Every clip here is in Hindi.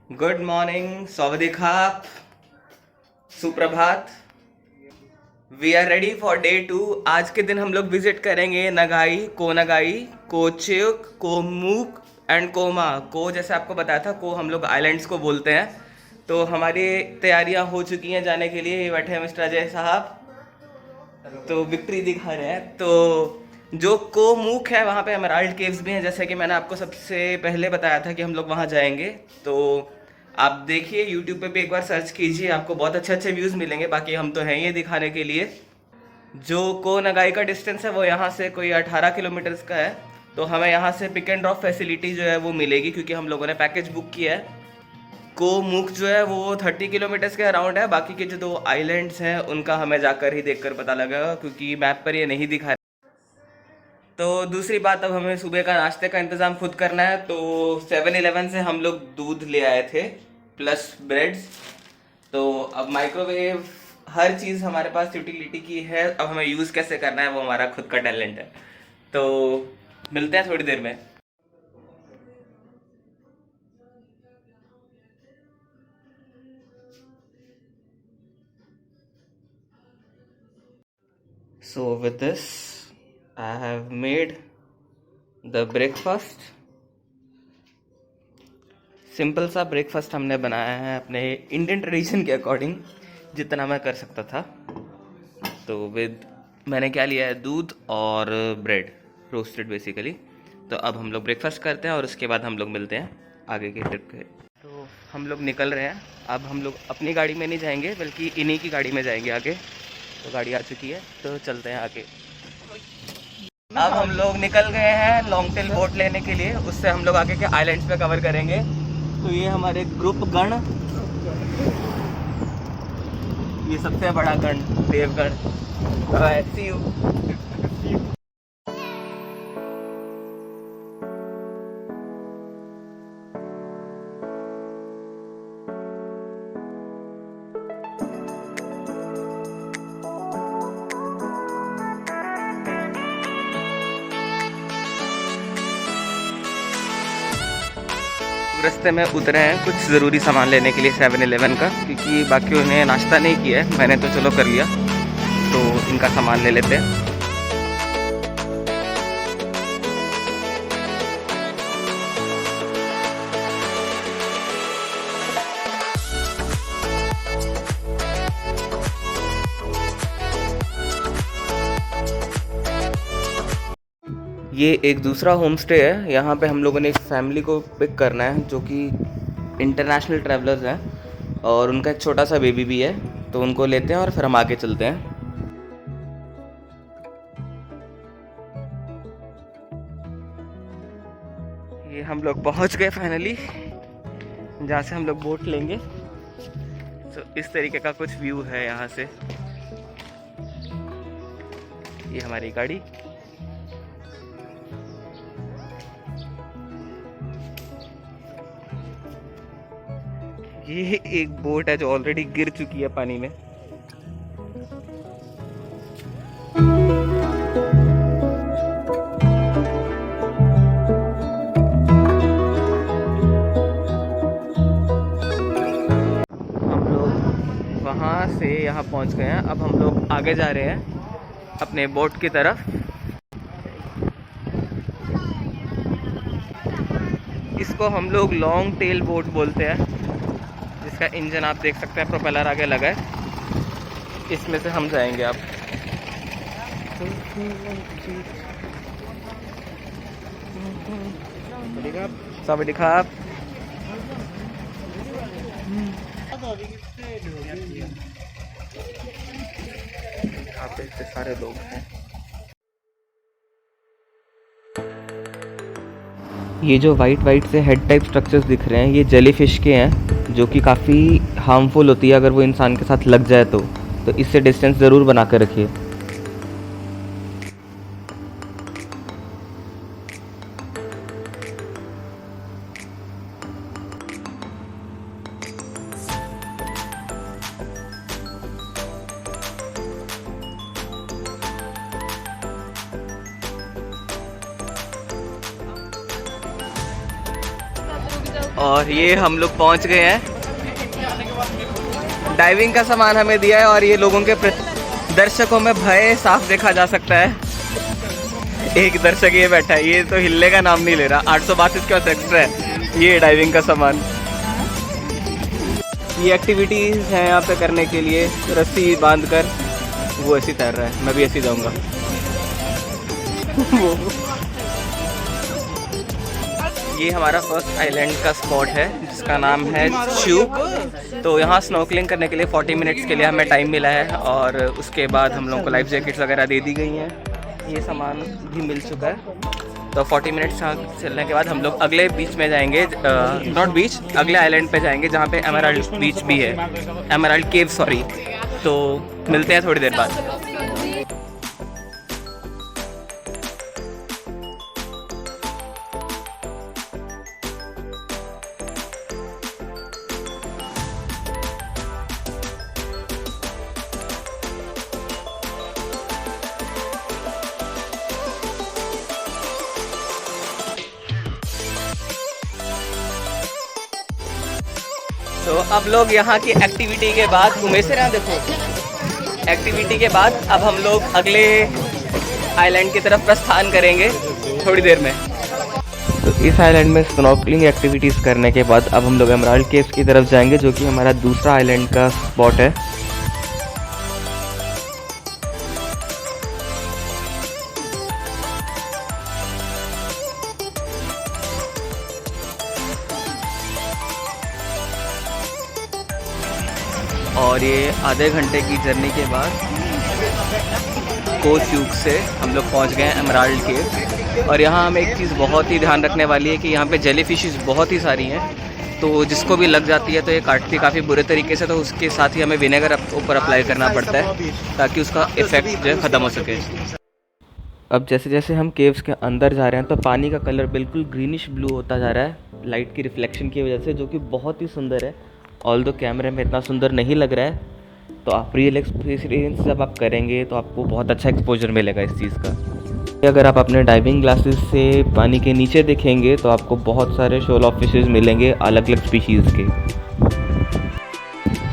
गुड मॉर्निंग, सवादिखाप, सुप्रभात। We are ready for day 2। आज के दिन हम लोग विजिट करेंगे नगाई, कोनागाई, कोचिक, कोमुक एंड कोमा। को जैसे आपको बताया था, को हम लोग आइलैंड्स को बोलते हैं। तो हमारी तैयारियां हो चुकी हैं जाने के लिए। ये बैठे हैं मिस्टर अजय साहब, तो विक्ट्री दिखा रहे हैं। तो जो कोमुक है वहाँ पे एमराल्ड केव्स भी हैं, जैसे कि मैंने आपको सबसे पहले बताया था कि हम लोग वहाँ जाएंगे। तो आप देखिए, यूट्यूब पे भी एक बार सर्च कीजिए, आपको बहुत अच्छे अच्छे व्यूज़ मिलेंगे। बाकी हम तो हैं ये दिखाने के लिए। जो को नगाई का डिस्टेंस है वो यहाँ से कोई 18 किलोमीटर्स का है। तो हमें यहाँ से पिक एंड ड्रॉप फैसिलिटी जो है वो मिलेगी, क्योंकि हम लोगों ने पैकेज बुक किया है। को मुक जो है वो 30 किलोमीटर्स के अराउंड है। बाकी के जो दो आइलैंड्स हैं उनका हमें जाकर ही देखकर पता लगेगा, क्योंकि मैप पर ये नहीं दिखा। तो दूसरी बात, अब हमें सुबह का नाश्ते का इंतज़ाम खुद करना है। तो 7-Eleven से हम लोग दूध ले आए थे प्लस ब्रेड्स। तो अब माइक्रोवेव हर चीज़ हमारे पास यूटिलिटी की है, अब हमें यूज़ कैसे करना है वो हमारा खुद का टैलेंट है। तो मिलते हैं थोड़ी देर में। So with this, I have made the breakfast. Simple सा ब्रेकफास्ट हमने बनाया है अपने इंडियन ट्रेडिशन के अकॉर्डिंग, जितना मैं कर सकता था। तो मैंने क्या लिया है, दूध और ब्रेड रोस्टेड बेसिकली। तो अब हम लोग ब्रेकफास्ट करते हैं और उसके बाद हम लोग मिलते हैं आगे के ट्रिप के। तो हम लोग निकल रहे हैं। अब हम लोग अपनी गाड़ी में नहीं जाएंगे, बल्कि इन्हीं की गाड़ी में जाएंगे आगे। तो गाड़ी आ चुकी है, तो चलते हैं आगे। अब हम लोग निकल गए हैं लॉन्ग टेल बोट लेने के लिए। उससे हम लोग आगे के आइलैंड्स पे कवर करेंगे। तो ये हमारे ग्रुप गण, ये सबसे बड़ा गण देवगण। सी यू। रास्ते में उतरे हैं कुछ ज़रूरी सामान लेने के लिए 7-Eleven का, क्योंकि बाकी उन्हें नाश्ता नहीं किया है। मैंने तो चलो कर लिया, तो इनका सामान ले लेते हैं। ये एक दूसरा होम स्टे है। यहाँ पे हम लोगों ने एक फैमिली को पिक करना है, जो कि इंटरनेशनल ट्रैवलर्स हैं और उनका एक छोटा सा बेबी भी है। तो उनको लेते हैं और फिर हम आगे चलते हैं। ये हम लोग पहुँच गए फाइनली, जहाँ से हम लोग बोट लेंगे। तो इस तरीके का कुछ व्यू है यहाँ से। ये हमारी गाड़ी। ये एक बोट है जो ऑलरेडी गिर चुकी है पानी में। हम लोग वहाँ से यहाँ पहुँच गए हैं। अब हम लोग आगे जा रहे हैं अपने बोट की तरफ। इसको हम लोग लॉन्ग टेल बोट बोलते हैं। इसका इंजन आप देख सकते हैं, प्रोपेलर आगे लगा है। इसमें से हम जाएंगे अब। सवादिखाप। यहाँ पे इतने सारे लोग हैं। ये जो वाइट से हेड टाइप स्ट्रक्चर्स दिख रहे हैं, ये जेलीफिश के हैं, जो कि काफ़ी हार्मफुल होती है अगर वो इंसान के साथ लग जाए तो इससे डिस्टेंस ज़रूर बना कर रखिए। और ये हम लोग पहुंच गए हैं। डाइविंग का सामान हमें दिया है और ये लोगों के दर्शकों में भय साफ देखा जा सकता है। एक दर्शक ये बैठा है, ये तो हिलने का नाम नहीं ले रहा। 832 का एक्स्ट्रा है ये डाइविंग का सामान। ये एक्टिविटीज़ हैं यहाँ पे करने के लिए। रस्सी बांध कर वो ऐसे तैर रहा है, मैं भी ऐसे जाऊँगा। ये हमारा फर्स्ट आइलैंड का स्पॉट है जिसका नाम है च्यूक। तो यहाँ स्नॉर्कलिंग करने के लिए 40 मिनट्स के लिए हमें टाइम मिला है और उसके बाद हम लोगों को लाइफ जैकेट्स वगैरह दे दी गई हैं। ये सामान भी मिल चुका है। तो 40 मिनट्स चलने के बाद हम लोग अगले बीच में जाएंगे, नॉट बीच, अगले आइलैंड पे जाएंगे जहाँ पे एमराल्ड बीच भी है, एमराल्ड केव सॉरी। तो मिलते हैं थोड़ी देर बाद। तो अब लोग यहाँ की एक्टिविटी के बाद घूमे से ना देखो, एक्टिविटी के बाद अब हम लोग अगले आइलैंड की तरफ प्रस्थान करेंगे थोड़ी देर में। तो इस आइलैंड में स्नॉर्कलिंग एक्टिविटीज़ करने के बाद अब हम लोग एमराल्ड केव्स की तरफ जाएंगे जो कि हमारा दूसरा आइलैंड का स्पॉट है। और ये आधे घंटे की जर्नी के बाद को च्यूक से हम लोग पहुंच गए हैं एमराल्ड केव। और यहाँ हमें एक चीज़ बहुत ही ध्यान रखने वाली है कि यहाँ पे जेली फिशेस बहुत ही सारी हैं, तो जिसको भी लग जाती है तो ये काटती काफ़ी बुरे तरीके से। तो उसके साथ ही हमें विनेगर ऊपर अप्लाई करना पड़ता है ताकि उसका इफ़ेक्ट जो है ख़त्म हो सके। अब जैसे जैसे हम केव्स के अंदर जा रहे हैं तो पानी का कलर बिल्कुल ग्रीनिश ब्लू होता जा रहा है लाइट की रिफ्लेक्शन की वजह से, जो कि बहुत ही सुंदर है। ऑल्दो कैमरे में इतना सुंदर नहीं लग रहा है। तो आप रियल एक्सपीरियंस जब आप करेंगे तो आपको बहुत अच्छा एक्सपोजर मिलेगा इस चीज़ का। अगर आप अपने डाइविंग ग्लासेस से पानी के नीचे देखेंगे तो आपको बहुत सारे शोल ऑफ फिशेस मिलेंगे अलग अलग स्पीशीज़ के।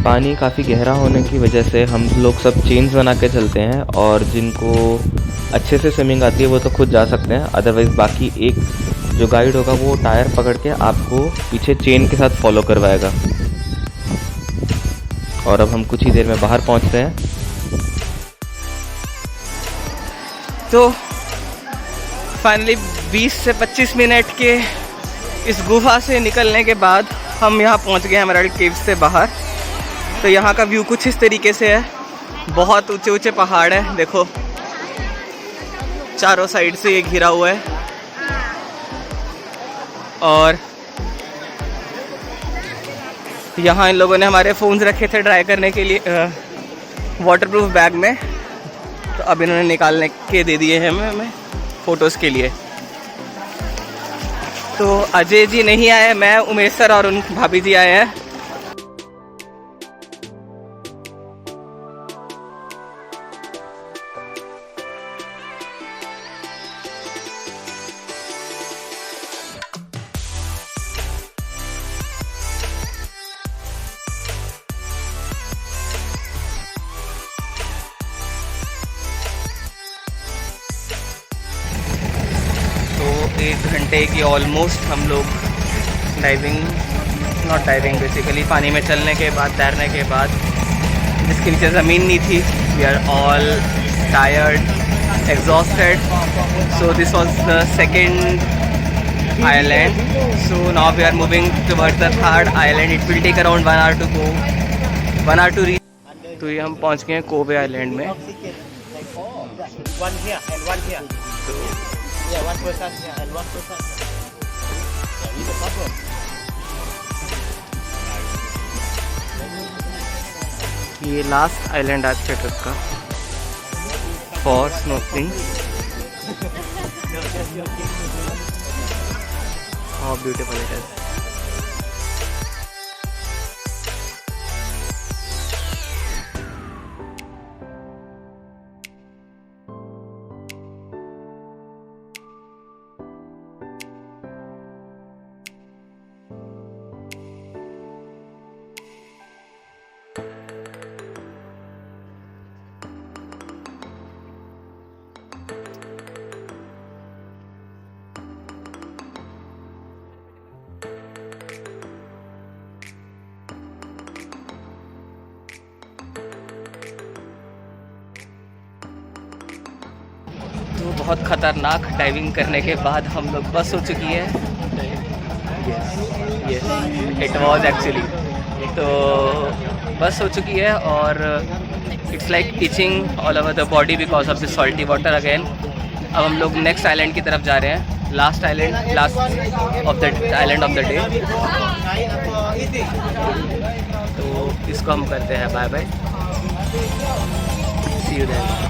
पानी काफ़ी गहरा होने की वजह से हम लोग सब चेन्स बना के चलते हैं और जिनको अच्छे से स्विमिंग आती है वो तो खुद जा सकते हैं, अदरवाइज़ बाकी एक जो गाइड होगा वो टायर पकड़ के आपको पीछे चेन के साथ फॉलो करवाएगा। और अब हम कुछ ही देर में बाहर पहुंचते हैं। तो फाइनली 20 से 25 मिनट के इस गुफा से निकलने के बाद हम यहाँ पहुँच गए एमराल्ड केव्स से बाहर। तो यहाँ का व्यू कुछ इस तरीके से है। बहुत ऊंचे ऊंचे पहाड़ है, देखो चारों साइड से ये घिरा हुआ है। और यहाँ इन लोगों ने हमारे फ़ोन्स रखे थे ड्राई करने के लिए वाटरप्रूफ बैग में, तो अब इन्होंने निकालने के दे दिए हैं हमें फ़ोटोज़ के लिए। तो अजय जी नहीं आए, मैं, उमेश सर और उन भाभी जी आए हैं। एक घंटे की ऑलमोस्ट हम लोग बेसिकली पानी में चलने के बाद, तैरने के बाद, जिसके नीचे ज़मीन नहीं थी, we are all tired, exhausted. So this was the second island. So now we are moving towards the third island. It will take around 1 hour to go, 1 hour to reach। तो ये हम पहुँच गए हैं कोवे आइलैंड में। Yeah, one person here and one person here. Yeah, we the first one. ये लास्ट आइलैंड आज के ट्रिप का for snorkelling. How beautiful it is. बहुत ख़तरनाक डाइविंग करने के बाद हम लोग बस हो चुकी है। यस इट वाज एक्चुअली, तो बस हो चुकी है और it's like itching all over the body because of the salty water again. अब हम लोग नेक्स्ट आइलैंड की तरफ जा रहे हैं, last of the island of the day. तो इसको हम करते हैं bye bye, see you there.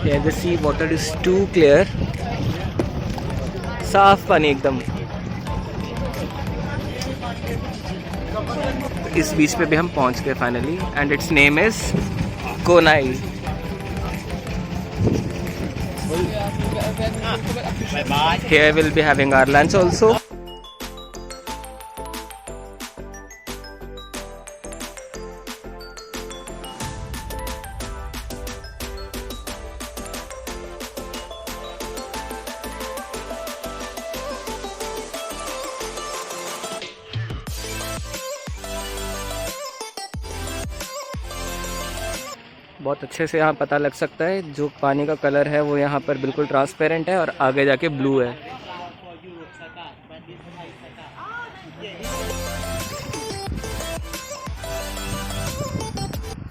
Yeah, the sea water is too clear, साफ पानी एकदम। इस बीच पे भी हम पहुंच गए finally and its name is कोनाई। Here we'll be having our lunch also. बहुत अच्छे से यहाँ पता लग सकता है, जो पानी का कलर है वो यहाँ पर बिल्कुल ट्रांसपेरेंट है और आगे जाके ब्लू है।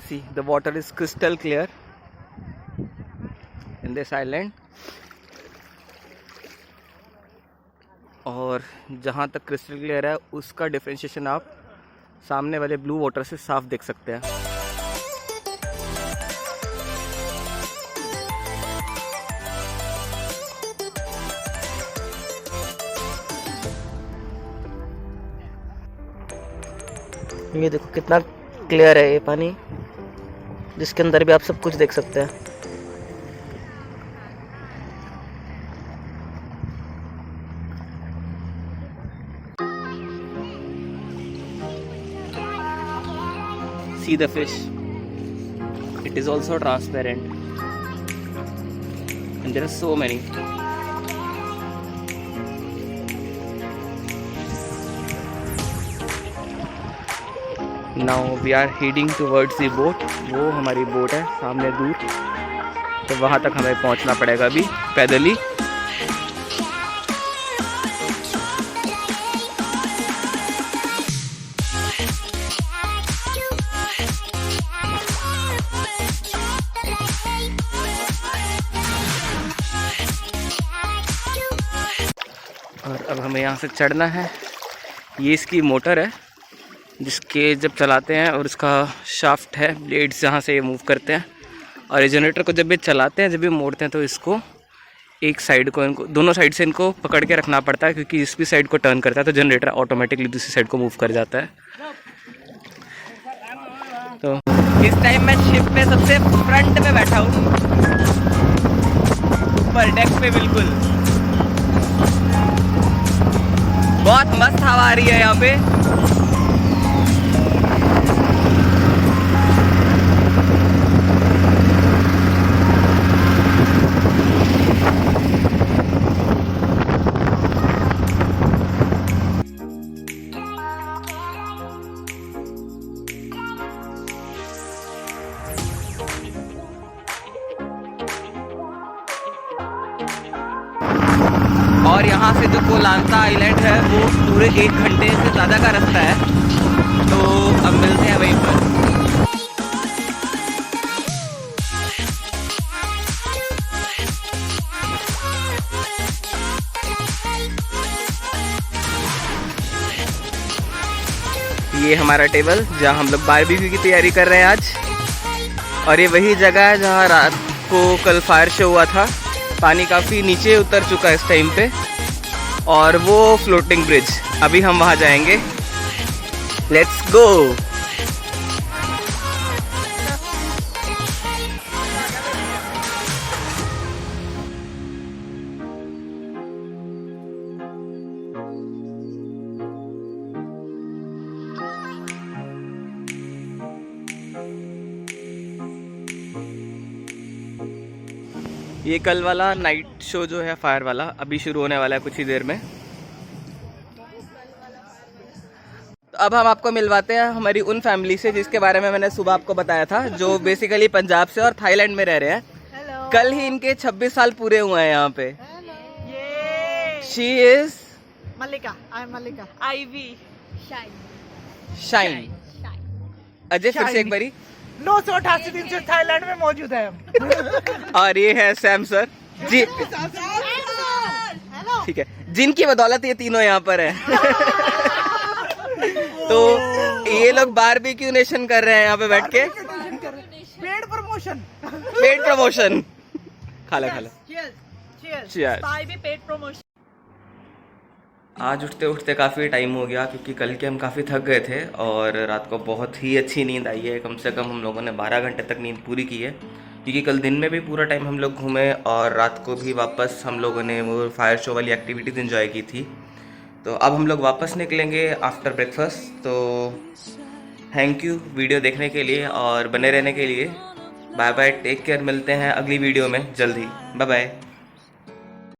See the water is crystal clear in this island, और जहाँ तक क्रिस्टल क्लियर है उसका डिफरेंशिएशन आप सामने वाले ब्लू वाटर से साफ देख सकते हैं। ये देखो कितना क्लियर है ये पानी, जिसके अंदर भी आप सब कुछ देख सकते हैं। See the fish, it is also transparent and there are so many. Now we are heading towards the boat, वो हमारी बोट है सामने दूर, तो वहाँ तक हमें पहुँचना पड़ेगा अभी पैदल ही। और अब हमें यहाँ से चढ़ना है। ये इसकी मोटर है जिसके जब चलाते हैं, और इसका शाफ्ट है, ब्लेड्स जहाँ से ये मूव करते हैं, और ये जनरेटर को जब ये चलाते हैं, जब ये मोड़ते हैं, तो इसको एक साइड को, इनको दोनों साइड से इनको पकड़ के रखना पड़ता है, क्योंकि जिस भी साइड को टर्न करता है तो जनरेटर ऑटोमेटिकली दूसरी साइड को मूव कर जाता है। तो इस टाइम मैं शिप में सबसे फ्रंट में बैठा हूँ, ऊपर डेक पे बिल्कुल। बहुत मस्त हवा आ रही है यहाँ पे। और यहाँ से जो कोलांता आइलैंड है वो पूरे 1 घंटे से ज़्यादा का रास्ता है, तो अब मिलते हैं वहीं पर। ये हमारा टेबल जहाँ हम लोग बारबेक्यू की तैयारी कर रहे हैं आज, और ये वही जगह है जहाँ रात को कल फायर शो हुआ था। पानी काफ़ी नीचे उतर चुका है इस टाइम पे, और वो फ्लोटिंग ब्रिज, अभी हम वहाँ जाएंगे। Let's go. ये कल वाला नाइट शो जो है फायर वाला अभी शुरू होने वाला है कुछ ही देर में। तो अब हम आपको मिलवाते हैं हमारी उन फैमिली से जिसके बारे में मैंने सुबह आपको बताया था, जो बेसिकली पंजाब से और थाईलैंड में रह रहे हैं। Hello. कल ही इनके 26 साल पूरे हुए हैं यहाँ पे। She is Malika. I'm Malika. Ivy. Shine. Shine. Ajay फिर से एक बारी। 988 दिन से थाईलैंड में मौजूद है हम। और ये है सैम सर जी। हेलो। ठीक है, जिनकी बदौलत ये तीनों यहाँ पर हैं। तो ये लोग बारबेक्यू नेशन कर रहे हैं यहाँ पे बैठ के। Paid promotion. Paid promotion. खाला खाला। Cheers. Cheers. Bye भी पेड प्रमोशन। आज उठते उठते काफ़ी टाइम हो गया क्योंकि कल के हम काफ़ी थक गए थे और रात को बहुत ही अच्छी नींद आई है। कम से कम हम लोगों ने 12 घंटे तक नींद पूरी की है क्योंकि कल दिन में भी पूरा टाइम हम लोग घूमे और रात को भी वापस हम लोगों ने वो फायर शो वाली एक्टिविटीज़ इन्जॉय की थी। तो अब हम लोग वापस निकलेंगे आफ्टर ब्रेकफास्ट। तो थैंक यू वीडियो देखने के लिए और बने रहने के लिए। बाय बाय, टेक केयर, मिलते हैं अगली वीडियो में जल्द ही। Bye bye.